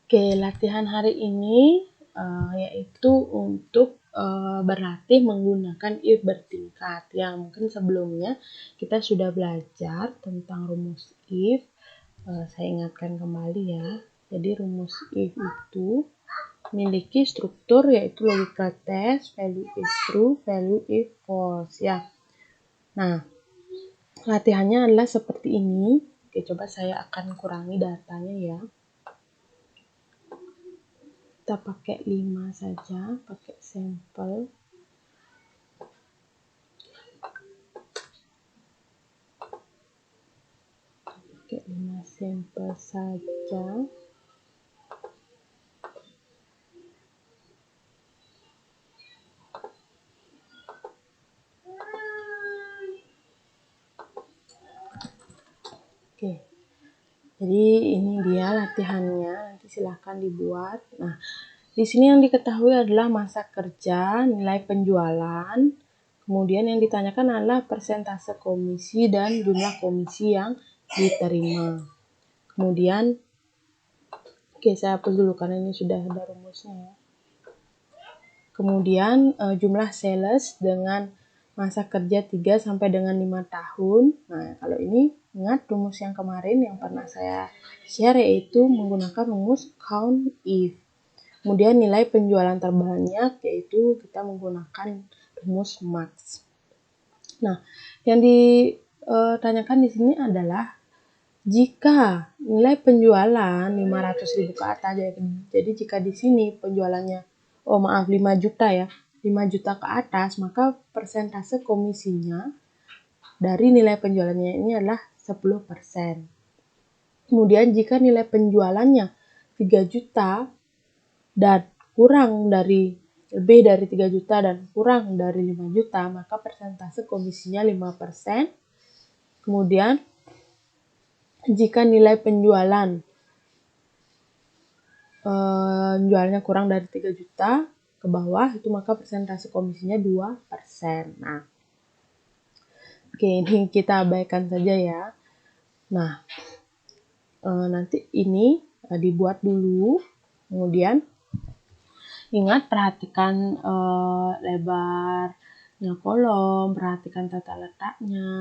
Oke, latihan hari ini yaitu untuk berlatih menggunakan if bertingkat. Ya, mungkin sebelumnya kita sudah belajar tentang rumus if. Saya ingatkan kembali ya. Jadi rumus if itu memiliki struktur yaitu logical test, value if true, value if false ya. Nah, latihannya adalah seperti ini. Oke, coba saya akan kurangi datanya ya. Kita pakai 5 saja, pakai sampel. Pakai 5 sampel saja. Oke. Jadi ini dia latihannya, nanti silahkan dibuat. Nah, di sini yang diketahui adalah masa kerja, nilai penjualan, kemudian yang ditanyakan adalah persentase komisi dan jumlah komisi yang diterima. Kemudian, oke saya hapus dulu karena ini sudah ada rumusnya ya. Kemudian jumlah sales dengan masa kerja 3 sampai dengan 5 tahun. Nah, kalau ini ingat rumus yang kemarin yang pernah saya share yaitu menggunakan rumus count if. Kemudian nilai penjualan terbanyak yaitu kita menggunakan rumus max. Nah, yang ditanyakan di sini adalah jika nilai penjualan 500.000 ke atas, jadi jika di sini penjualannya 5 juta ya, 5 juta ke atas, maka persentase komisinya dari nilai penjualannya ini adalah 10%. Kemudian jika nilai penjualannya 3 juta dan lebih dari 3 juta dan kurang dari 5 juta, maka persentase komisinya 5%. Kemudian jika nilai jualnya kurang dari 3 juta ke bawah, itu maka persentase komisinya 2%. Nah, oke, ini kita abaikan saja ya. Nah, nanti ini dibuat dulu. Kemudian ingat perhatikan lebarnya kolom, perhatikan tata letaknya,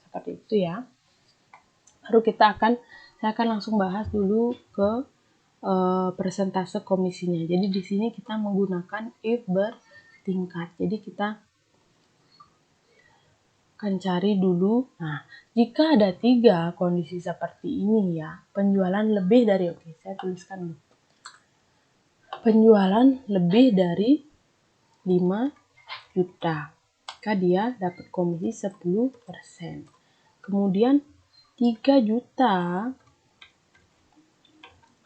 seperti itu ya. Baru saya akan langsung bahas dulu ke persentase komisinya. Jadi di sini kita menggunakan if bertingkat. Jadi kita akan cari dulu. Nah, jika ada 3 kondisi seperti ini ya, penjualan lebih dari, saya tuliskan dulu. Penjualan lebih dari 5 juta, maka dia dapat komisi 10%. Kemudian 3 juta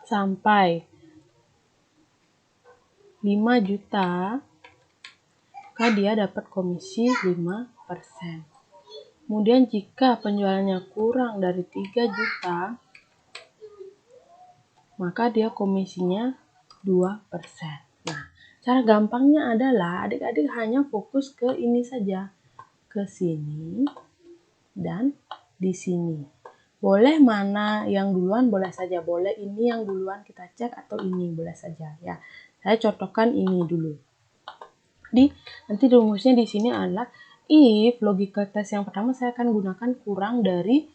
sampai 5 juta, maka dia dapat komisi 5%. Kemudian jika penjualannya kurang dari 3 juta, maka dia komisinya 2%. Nah, cara gampangnya adalah adik-adik hanya fokus ke ini saja, ke sini dan di sini. Boleh mana yang duluan, boleh saja. Boleh ini yang duluan kita cek atau ini, boleh saja ya. Saya contohkan ini dulu. Jadi nanti rumusnya di sini adalah if logical test yang pertama saya akan gunakan kurang dari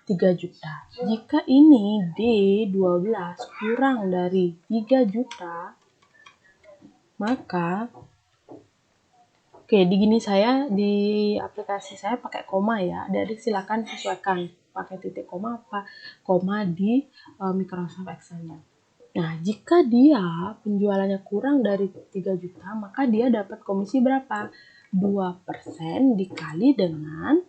3 juta. Jika ini D12 kurang dari 3 juta, maka di aplikasi saya pakai koma ya. Adik-adik silakan sesuaikan pakai titik koma apa koma di Microsoft Excel-nya. Nah, jika dia penjualannya kurang dari 3 juta, maka dia dapat komisi berapa? 2% dikali dengan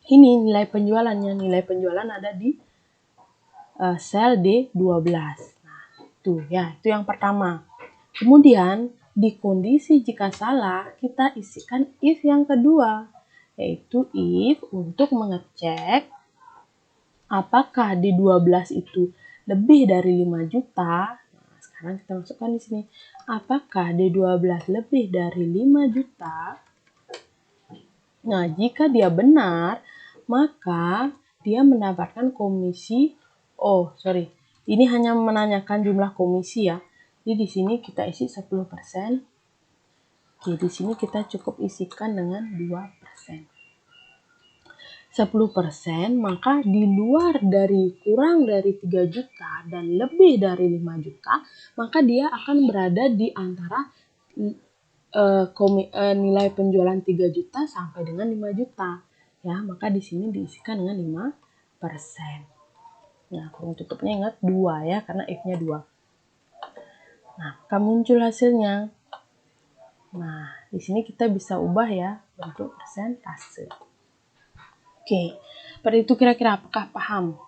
ini nilai penjualannya. Nilai penjualan ada di sel D12. Nah, itu yang pertama. Kemudian di kondisi jika salah, kita isikan if yang kedua, yaitu if untuk mengecek apakah di 12 itu lebih dari 5 juta. Nah, sekarang kita masukkan di sini. Apakah di 12 lebih dari 5 juta? Nah, jika dia benar, maka dia mendapatkan komisi Ini hanya menanyakan jumlah komisi ya. Jadi di sini kita isi 10%. Oke, di sini kita cukup isikan dengan 2%. 10%, maka di luar dari kurang dari 3 juta dan lebih dari 5 juta, maka dia akan berada di antara nilai penjualan 3 juta sampai dengan 5 juta. Ya, maka di sini diisikan dengan 5%. Nah, kurung tutupnya ingat 2 ya, karena if-nya 2. Nah, maka muncul hasilnya. Nah, di sini kita bisa ubah ya bentuk persentase. Oke, seperti itu kira-kira apakah paham?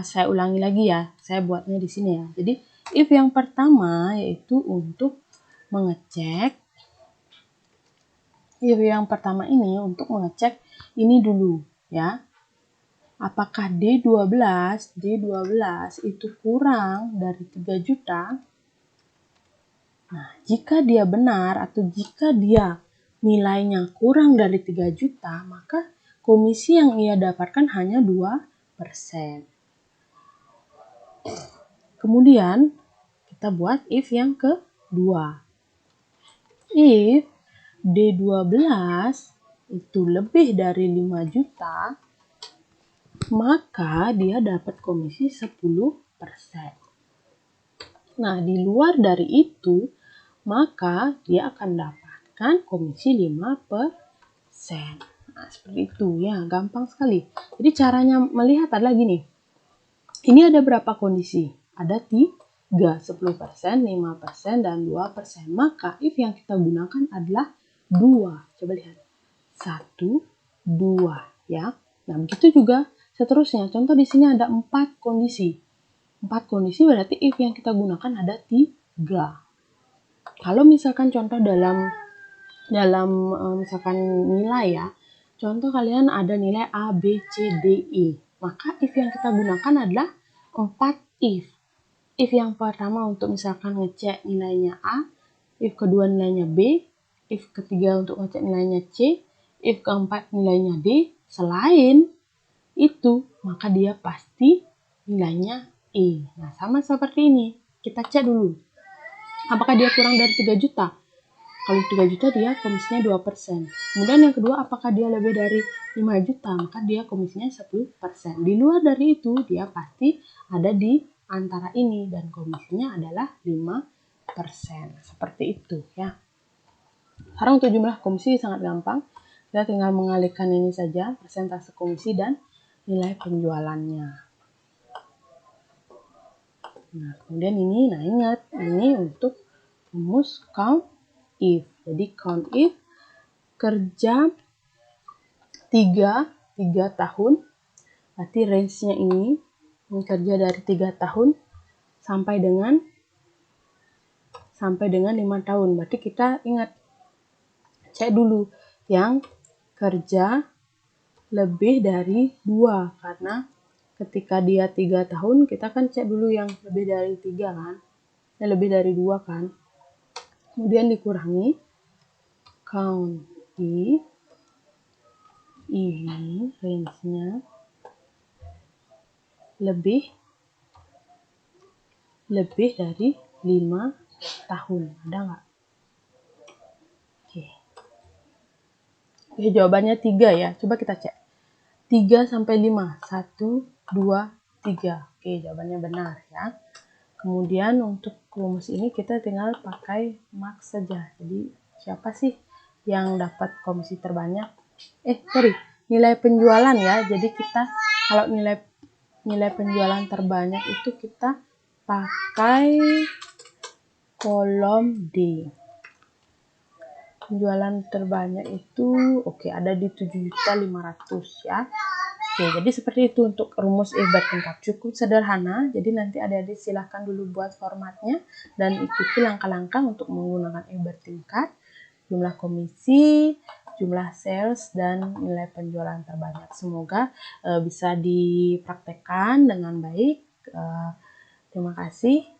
Saya ulangi lagi ya, saya buatnya di sini ya. Jadi, if yang pertama yaitu untuk mengecek, if yang pertama ini untuk mengecek ini dulu ya. Apakah D12 itu kurang dari 3 juta? Nah, jika dia benar atau jika dia nilainya kurang dari 3 juta, maka komisi yang ia dapatkan hanya 2%. Kemudian, kita buat if yang kedua. If D12 itu lebih dari 5 juta, maka dia dapat komisi 10%. Nah, di luar dari itu, maka dia akan dapatkan komisi 5%. Nah, seperti itu ya, gampang sekali. Jadi caranya melihat adalah gini. Ini ada berapa kondisi? Ada 3, 10%, 5%, dan 2%. Maka if yang kita gunakan adalah 2. Coba lihat. 1, 2 ya. Nah, begitu juga seterusnya. Contoh di sini ada 4 kondisi. 4 kondisi berarti if yang kita gunakan ada 3. Kalau misalkan contoh dalam misalkan nilai ya, contoh kalian ada nilai A, B, C, D, E. Maka if yang kita gunakan adalah 4 if. If yang pertama untuk misalkan ngecek nilainya A, if kedua nilainya B, if ketiga untuk ngecek nilainya C, if keempat nilainya D. Selain itu, maka dia pasti nilainya E. Nah, sama seperti ini. Kita cek dulu. Apakah dia kurang dari 3 juta? Kalau 3 juta dia komisinya 2%. Kemudian yang kedua, apakah dia lebih dari 5 juta? Maka dia komisinya 10%. Di luar dari itu, dia pasti ada di antara ini dan komisinya adalah 5%. Seperti itu ya. Sekarang untuk jumlah komisi sangat gampang. Kita tinggal mengalihkan ini saja, persentase komisi dan nilai penjualannya. Nah, kemudian ini, nah ingat, ini untuk rumus count if. Jadi count if kerja 3 tahun, berarti range-nya ini kerja dari 3 tahun sampai dengan 5 tahun. Berarti kita ingat, cek dulu yang kerja lebih dari 2, karena ketika dia 3 tahun, kita kan cek dulu yang lebih dari 3 kan, yang lebih dari 2 kan. Kemudian dikurangi count if, ini range-nya lebih dari 5 tahun. Ada nggak? Oke, jawabannya 3 ya. Coba kita cek. 3 sampai 5. 1, 2, 3. Oke, jawabannya benar ya. Kemudian untuk rumus ini kita tinggal pakai max saja. Jadi siapa sih yang dapat komisi terbanyak? Nilai penjualan ya. Jadi kita kalau nilai penjualan terbanyak itu kita pakai kolom D. Penjualan terbanyak itu ada di 7.500.000 ya. Jadi seperti itu untuk rumus if bertingkat, cukup sederhana. Jadi nanti adik-adik silahkan dulu buat formatnya dan ikuti langkah-langkah untuk menggunakan if bertingkat, jumlah komisi, jumlah sales, dan nilai penjualan terbanyak. Semoga bisa dipraktekkan dengan baik. Terima kasih.